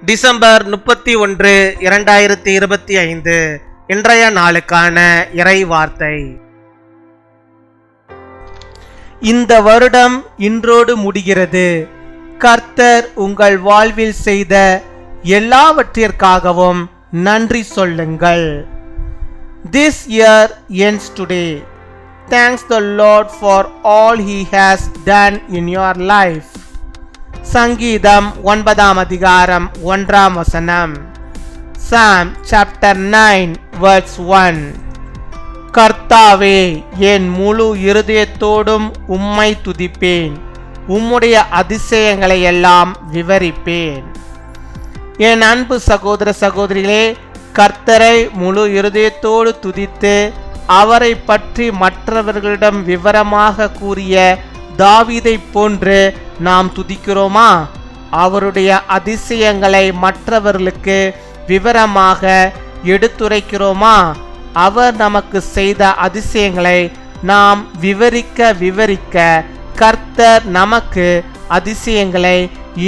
December 31, 2025 இன்றைய நாளுக்கான இறை வார்த்தை. இந்த வருடம் இன்றோடு முடிகிறது. கர்த்தர் உங்கள் வாழ்வில் செய்த எல்லாவற்றிற்காகவும் நன்றி சொல்லுங்கள். This year ends today. Thanks the Lord for all He has done in your life. சங்கீதம் 9 அதிகாரம் 1 வசனம். Psalm chapter 9 verse 1. கர்த்தாவே, என் முழு இருதயத்தோடும் உம்மை துதிப்பேன், உம்முடைய அதிசயங்களை எல்லாம் விவரிப்பேன். என் அன்பு சகோதர சகோதரிகளே, கர்த்தரை முழு இருதயத்தோடு துதித்து அவரை பற்றி மற்றவர்களிடம் விவரமாக கூறிய தாவீதை போன்று நாம் துதிக்கிறோமா? அவருடைய அதிசயங்களை மற்றவர்களுக்கு விவரமாக எடுத்துரைக்கிறோமா? அவர் நமக்கு செய்த அதிசயங்களை நாம் விவரிக்க கர்த்தர் நமக்கு அதிசயங்களை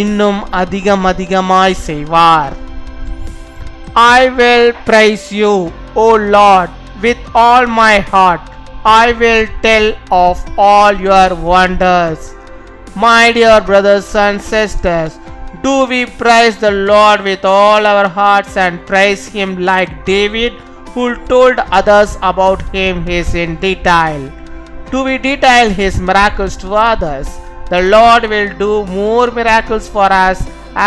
இன்னும் அதிகமாய் செய்வார். I will praise you, O Lord, with all my heart. I will tell of all your wonders. My dear brothers and sisters, do we praise the Lord with all our hearts and praise Him like David, who told others about Him in detail? Do we detail His miracles to others? The Lord will do more miracles for us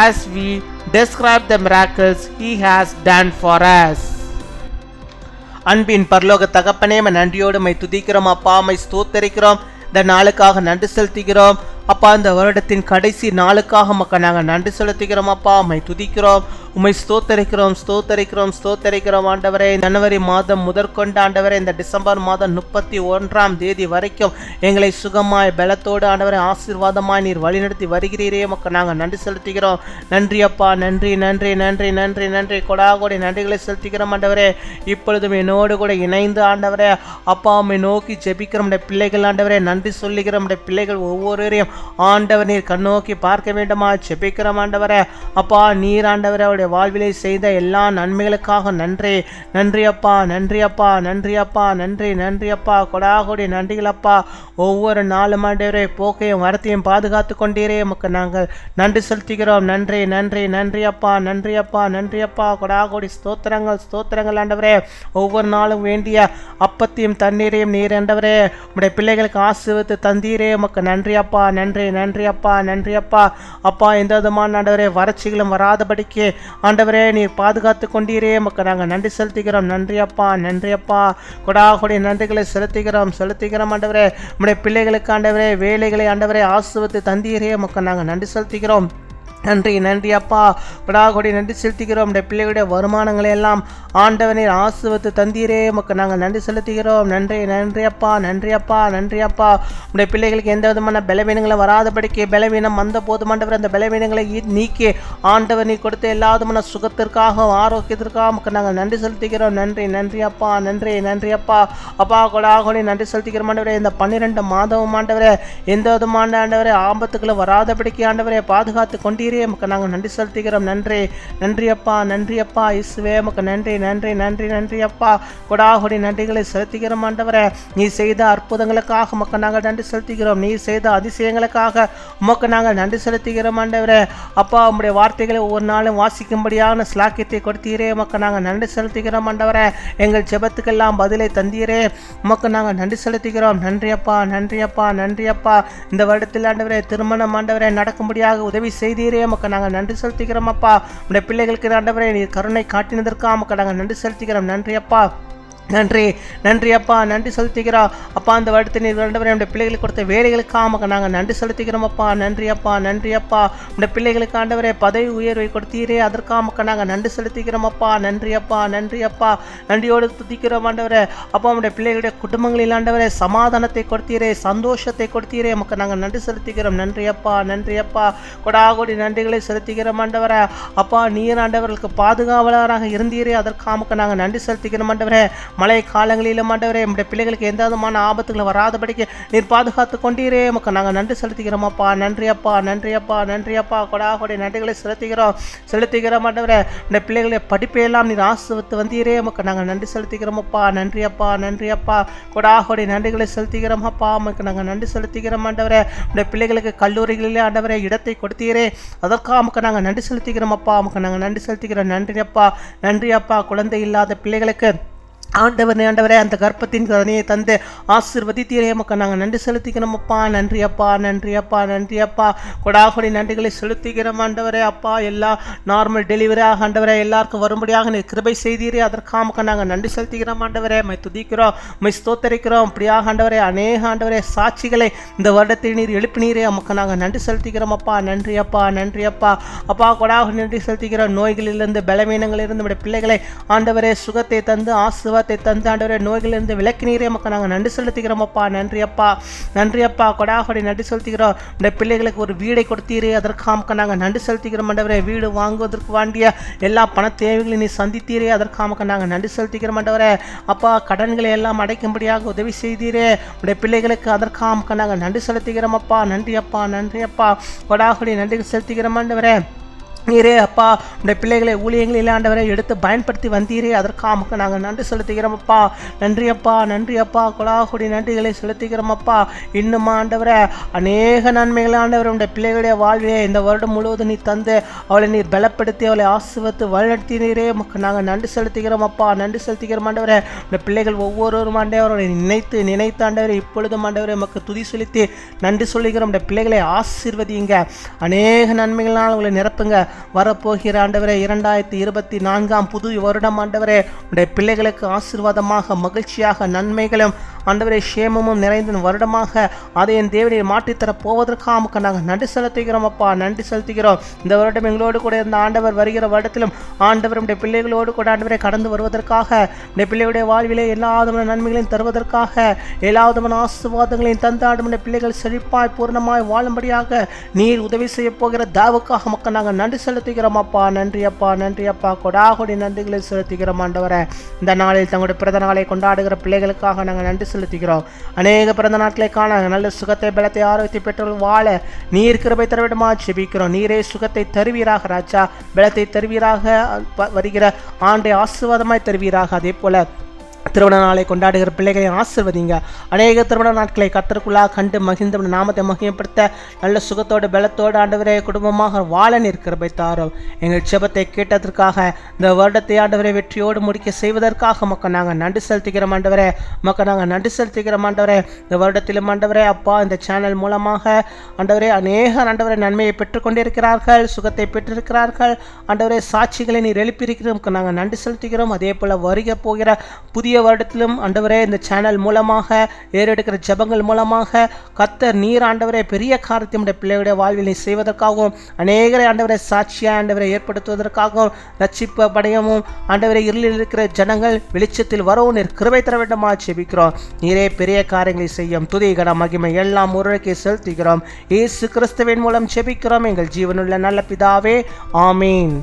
as we describe the miracles He has done for us. அன்பின் பரலோக தகப்பனே, நன்றியோடு my துதிக்கிறோம் அப்பா, my ஸ்தோத்தரிக்கிறோம். இந்த நாளுக்காக நன்றி செலுத்துகிறோம் அப்பா. இந்த வருடத்தின் கடைசி நாளுக்காக மக்கள் நாங்கள் நன்றி செலுத்துகிறோம் அப்பா, மை துதிக்கிறோம், உம்மை ஸ்தோத்தரிக்கிறோம் ஆண்டவரே. ஜனவரி மாதம் முதற்கொண்டு ஆண்டவரே, இந்த டிசம்பர் மாதம் 31ஆம் தேதி வரைக்கும் எங்களை சுகமாய் பலத்தோடு ஆண்டவரே ஆசீர்வாதமாய் நீர் வழிநடத்தி வருகிறீரே, மக்கள் நாங்கள் நன்றி செலுத்துகிறோம். நன்றி அப்பா, நன்றி கொடாகோடி நன்றிகளை செலுத்துகிறோம் ஆண்டவரே. இப்பொழுதும் என்னோடு கூட இணைந்து ஆண்டவரே அப்பா உம்மை நோக்கி ஜெபிக்கிறோம் பிள்ளைகள் ஆண்டவரே. நன்றி சொல்லுகிறோம் பிள்ளைகள் ஒவ்வொருவரையும் ஆண்டவர் நீர் கண்ணோக்கி பார்க்க வேண்டுமா ஜெபிக்கிறோம் ஆண்டவரே. அப்பா நீர் ஆண்டவரே அவருடைய வாழ்விலை செய்த எல்லா நன்மைகளுக்காக நன்றி அப்பா, கொடாகோடி நன்றிகள் அப்பா. ஒவ்வொரு நாளும் ஆண்டவரே போக்கையும் வரத்தையும் பாதுகாத்து கொண்டீரே, நமக்கு நாங்கள் நன்றி செலுத்துகிறோம். நன்றி அப்பா, கொடாகோடி ஸ்தோத்திரங்கள் ஆண்டவரே. ஒவ்வொரு நாளும் வேண்டிய அப்பத்தையும் தண்ணீரையும் நீர் ஆண்டவரே உடைய பிள்ளைகளுக்கு ஆசீர்வதித்து தந்தீரே, நமக்கு நன்றி அப்பா. அப்பா எந்த விதமான ஆண்டவரே வறட்சிகளும் வராதபடிக்கு ஆண்டவரே நீர் பாதுகாத்து கொண்டீரே, நமக்கு நாங்கள் நன்றி செலுத்துகிறோம். நன்றி அப்பா, கொடாகொடி நன்றிகளை செலுத்துகிறோம் ஆண்டவரே. உடைய பிள்ளைகளுக்கு ஆண்டவரே வேலைகளை ஆண்டவரே ஆசீர்வதித்து தந்தீரே, நமக்கு நாங்கள் நன்றி செலுத்துகிறோம். நன்றி அப்பா, கொடாகொடி நன்றி செலுத்துகிறோம். நம்முடைய பிள்ளைகளுடைய வருமானங்களை எல்லாம் ஆண்டவனை ஆசீர்வதித்து தந்தீரே, நமக்கு நாங்கள் நன்றி செலுத்துகிறோம். நன்றி அப்பா. நம்முடைய பிள்ளைகளுக்கு எந்த விதமான பலவீனங்களை வராதபடிக்கு பலவீனம் வந்த போதும் ஆண்டவர் அந்த பலவீனங்களை நீக்கி ஆண்டவர் நீ கொடுத்த எல்லா விதமான சுகத்திற்காக ஆரோக்கியத்திற்காக நமக்கு நாங்கள் நன்றி செலுத்துகிறோம். நன்றி அப்பா. அப்பா கொடாகொடி நன்றி செலுத்துகிறோம் ஆண்டவரே. இந்த 12 மாதமும் ஆண்டவரே எந்த விதமான ஆண்டவரே ஆபத்துக்களை வராதபடிக்கு ஆண்டவரை பாதுகாத்து கொண்டீர் நமக்கு நாங்கள் நன்றி செலுத்துகிறோம். நன்றி அப்பா இயேசுவே, நமக்கு நன்றி அப்பா. கொடாகொடி நன்றிகளை செலுத்துகிறோம் ஆண்டவரே. நீ செய்த அற்புதங்களுக்காக உமக்கு நாங்கள் நன்றி செலுத்துகிறோம். நீ செய்த அதிசயங்களுக்காக உமக்கு நாங்கள் நன்றி செலுத்துகிறோம் ஆண்டவரே. அப்பா உம்முடைய வார்த்தைகளை ஒவ்வொரு நாளும் வாசிக்கும்படியான ஸ்லாக்கியத்தை கொடுத்தீரே, உமக்கு நாங்கள் நன்றி செலுத்துகிறோம் ஆண்டவரே. எங்கள் ஜெபத்துக்கெல்லாம் பதிலை தந்தீரே, உமக்கு நாங்கள் நன்றி செலுத்துகிறோம். நன்றி அப்பா. இந்த வருடத்தில் ஆண்டவரே திருமணம் ஆண்டவரே நடக்கும்படியாக உதவி செய்தீரே, நமக்கு நாங்கள் நன்றி செலுத்துகிறோம் அப்பா. உடைய பிள்ளைகளுக்கு ஆண்டவரே நீர் கருணை காட்டினதற்காக நமக்கு நாங்கள் நன்றி செலுத்துகிறோம். நன்றி அப்பா. நன்றி அப்பா, நன்றி செலுத்துகிறோம் அப்பா. அந்த வருடத்தை நீர் ஆண்டவரே நம்முடைய பிள்ளைகளுக்கு கொடுத்த வேலைகளுக்காக நாங்கள் நன்றி செலுத்துகிறோம் அப்பா. நன்றி அப்பா. நம்முடைய பிள்ளைகளுக்கு ஆண்டவரே பதவி உயர்வை கொடுத்தீரே, அதற்காக நாங்கள் நன்றி செலுத்துகிறோம் அப்பா. நன்றி அப்பா. நன்றியோடு துதிக்கிறோம் ஆண்டவரே. அப்பா நம்முடைய பிள்ளைகளுடைய குடும்பங்களில் ஆண்டவரே சமாதானத்தை கொடுத்தீரே, சந்தோஷத்தை கொடுத்தீரே, நமக்கு நாங்கள் நன்றி செலுத்துகிறோம். நன்றி அப்பா. கொடாகோடி நன்றிகளை செலுத்துகிறோம் ஆண்டவரே. அப்பா நீர் ஆண்டவர்களுக்கு பாதுகாவலராக இருந்தீரே, அதற்காக நாங்கள் நன்றி செலுத்துகிறோம் ஆண்டவரே. மழை காலங்களிலும் ஆண்டவரே நம்முடைய பிள்ளைகளுக்கு எந்த விதமான ஆபத்துகளும் வராதபடிக்கு நீர் பாதுகாத்து கொண்டீரே உமக்கு நாங்கள் நன்றி செலுத்துகிறோம் அப்பா. நன்றி அப்பா, நன்றி அப்பா, நன்றி அப்பா. கொடாகொடை நன்றிகளை செலுத்துகிறோம் ஆண்டவரே. இந்த பிள்ளைகளுடைய படிப்பையெல்லாம் நீர் ஆசீர்வதித்து வந்தீரே உமக்கு நாங்கள் நன்றி செலுத்துகிறோம் அப்பா. நன்றி அப்பா, நன்றி அப்பா. கொடாகொடை நன்றிகளை செலுத்துகிறோம் அப்பா. உமக்கு நாங்கள் நன்றி செலுத்துகிறோம் ஆண்டவரே. இந்த பிள்ளைகளுக்கு கல்லூரிகளிலே ஆண்டவரே இடத்தை கொடுத்தீரே, அதற்காக உமக்கு நாங்கள் நன்றி செலுத்துகிறோம் அப்பா. உமக்கு நாங்கள் நன்றி செலுத்துகிறோம். நன்றி அப்பா, நன்றி அப்பா. குழந்தை இல்லாத பிள்ளைகளுக்கு ஆண்டவரே அந்த கர்ப்பத்தின் கதனையை தந்து ஆசீர்வதித்தீரே உமக்கு நாங்கள் நன்றி செலுத்திக்கிறோம் அப்பா. நன்றி அப்பா, நன்றி அப்பா, நன்றி அப்பா. கொடாகொடி நன்றிகளை செலுத்திக்கிறோம் ஆண்டவரே அப்பா. எல்லா நார்மல் டெலிவரியாக ஆண்டவரே எல்லாருக்கும் வரும்படியாக நீர் கிருபை செய்தீரே, அதற்காக நாங்கள் நன்றி செலுத்திக்கிறோம் ஆண்டவரே. மை துதிக்கிறோம், மை ஸ்தோத்தரிக்கிறோம். இப்படியாக ஆண்டவரே அநேக ஆண்டவரே சாட்சிகளை இந்த வருடத்தில் நீர் எழுப்பினீரே உமக்கு நாங்கள் நன்றி செலுத்திக்கிறோம் அப்பா. நன்றி அப்பா, நன்றி அப்பா. அப்பா கொடாக நன்றி செலுத்திக்கிறோம். நோய்களிலிருந்து பலவீனங்களிலிருந்து நம்முடைய பிள்ளைகளை ஆண்டவரே சுகத்தை தந்து ஆசீர்வாதத்தை தந்து ஆண்டவரே நோய்களிலிருந்து விலக்கினீரே உமக்கு நாங்கள் நன்றி செலுத்துகிறோம் அப்பா. நன்றி அப்பா, நன்றி அப்பா. கொடாகொடி நன்றி செலுத்துகிறோம். இந்த பிள்ளைகளுக்கு ஒரு வீடை கொடுத்தீரே, அதற்காக நாங்கள் நன்றி செலுத்துகிறோம் ஆண்டவரே. வீடு வாங்குவதற்கு வேண்டிய எல்லா பண தேவைகளையும் நீ சந்தித்தீரே, அதற்காக நாங்கள் நன்றி செலுத்துகிறோம் ஆண்டவரே அப்பா. கடன்களை எல்லாம் அடைக்கும்படியாக உதவி செய்தீரே உடைய பிள்ளைகளுக்கு, அதற்காக நாங்கள் நன்றி செலுத்துகிறோம் அப்பா. நன்றி அப்பா, நன்றி அப்பா. கொடாகொடி நன்றி செலுத்துகிறோம் ஆண்டவரே. நீரே அப்பா உடைய பிள்ளைகளை ஊழியங்களில் ஆண்டவரை எடுத்து பயன்படுத்தி வந்தீரே, அதற்காக நாங்கள் நன்றி செலுத்துகிறோம் அப்பா. நன்றி அப்பா, நன்றி அப்பா. கொடாகுடி நன்றிகளை செலுத்துகிறோம் அப்பா. இன்னும் ஆண்டவரை அநேக நன்மைகளை ஆண்டவர் உடைய பிள்ளைகளுடைய வாழ்விலே இந்த வருடம் முழுவதும் நீ தந்து அவளை நீர் பலப்படுத்தி அவளை ஆசீர்வதித்து வழிநடத்தினீரே உமக்கு நாங்கள் நன்றி செலுத்துகிறோம் அப்பா. நன்றி செலுத்துகிறோம் ஆண்டவரே. உடைய பிள்ளைகள் ஒவ்வொருவரும் ஆண்டவரை நினைத்து ஆண்டவரை இப்பொழுதும் ஆண்டவரை உமக்கு துதி செலுத்தி நன்றி சொல்லுகிறோம். உடைய பிள்ளைகளை ஆசீர்வதிங்க, அநேக நன்மைகளால் உங்களை நிரப்புங்க. வரப்போகிற ஆண்டவரே 2024 புது வருடம் ஆண்டவரே உடைய பிள்ளைகளுக்கு ஆசீர்வாதமாக மகிழ்ச்சியாக நன்மைகளும் ஆண்டவரே சேமமும் நிறைந்த வருடமாக அதை என் தேவனை மாற்றித்தர போவதற்காக நாங்கள் நன்றி செலுத்துகிறோம் அப்பா. நன்றி செலுத்துகிறோம். இந்த வருடம் எங்களோடு கூட இருந்த ஆண்டவர் வருகிற வருடத்திலும் ஆண்டவர் உடைய பிள்ளைகளோடு கூட ஆண்டவரை கடந்து வருவதற்காக உடைய பிள்ளைகளுடைய வாழ்விலே எல்லா விதமான நன்மைகளையும் தருவதற்காக எல்லா விதமான ஆசீர்வாதங்களையும் தந்தாடும் உடைய பிள்ளைகள் செழிப்பாய் பூர்ணமாய் வாழும்படியாக நீர் உதவி செய்ய போகிற தாவுக்காக மக்கள் நாங்கள் நன்றி செலுத்துகிறோம் அப்பா. நன்றி அப்பா, நன்றி அப்பா. கொடாகொடி நன்றிகளை செலுத்துகிறோம் ஆண்டவரே. இந்த நாளில் தங்களுடைய பிறந்த நாளை கொண்டாடுகிற பிள்ளைகளுக்காக நாங்கள் நன்றி செலுத்துகிறோம். அநேக பிறந்த நாட்களை காண நல்ல சுகத்தை பலத்தை ஆரோக்கியத்தை பெற்றோர்கள் வாழ நீர் கிருபை தரவிடமா ஜெபிக்கிறோம். நீரே சுகத்தை தருவீராக ராஜா, பலத்தை தருவீராக, வருகிற ஆண்டை ஆசீர்வாதமாய் தருவீராக. அதே போல திருமண நாளை கொண்டாடுகிற பிள்ளைகளை ஆசீர்வதிங்க. அநேக திருமண நாட்களை கர்த்தருக்குள்ளாக கண்டு மகிழ்ந்த நாமத்தை மகிமைப்படுத்த நல்ல சுகத்தோடு பலத்தோடு ஆண்டவரே குடும்பமாக வாழ நிற்கிற தாரோம். எங்கள் ஜெபத்தை கேட்டதற்காக இந்த வருடத்தை ஆண்டவரை வெற்றியோடு முடிக்க செய்வதற்காக மக்கள் நாங்கள் நன்றி செலுத்துகிறோம் ஆண்டவரே. மக்கள் நாங்கள் நன்றி செலுத்துகிறோம் ஆண்டவரே. இந்த வருடத்திலும் ஆண்டவரே அப்பா இந்த சேனல் மூலமாக ஆண்டவரே அநேக ஆண்டவரை நன்மையை பெற்றுக்கொண்டிருக்கிறார்கள், சுகத்தை பெற்றிருக்கிறார்கள் ஆண்டவரே. சாட்சிகளை நீர் எழுப்பியிருக்கிறோம், நாங்கள் நன்றி செலுத்துகிறோம். அதே போல வருக போகிற புதிய வருடத்திலும் ஆண்டவரே இந்த சேனல் மூலமாக ஏறெடுக்கிற ஜெபங்கள் மூலமாக கர்த்தர் நீர் ஆண்டவரே பெரிய காரியத்தை பிள்ளைகளுடைய வாழ்வில் செய்வதற்காகவும் அநேகரை ஆண்டவரை சாட்சியா ஆண்டவரை ஏற்படுத்துவதற்காகவும் ரட்சிப்பு படையவும் ஆண்டவரை இருளில் இருக்கிற ஜனங்கள் வெளிச்சத்தில் வரவும் நீர் கிருபை தர வேண்டுமா ஜெபிக்கிறோம். நீரே பெரிய காரியங்களை செய்யும். துதி கன மகிமை எல்லாம் ஒருவருக்கே செலுத்துகிறோம். இயேசு கிறிஸ்துவின் மூலம் ஜெபிக்கிறோம் எங்கள் ஜீவனுள்ள நல்ல பிதாவே, ஆமீன்.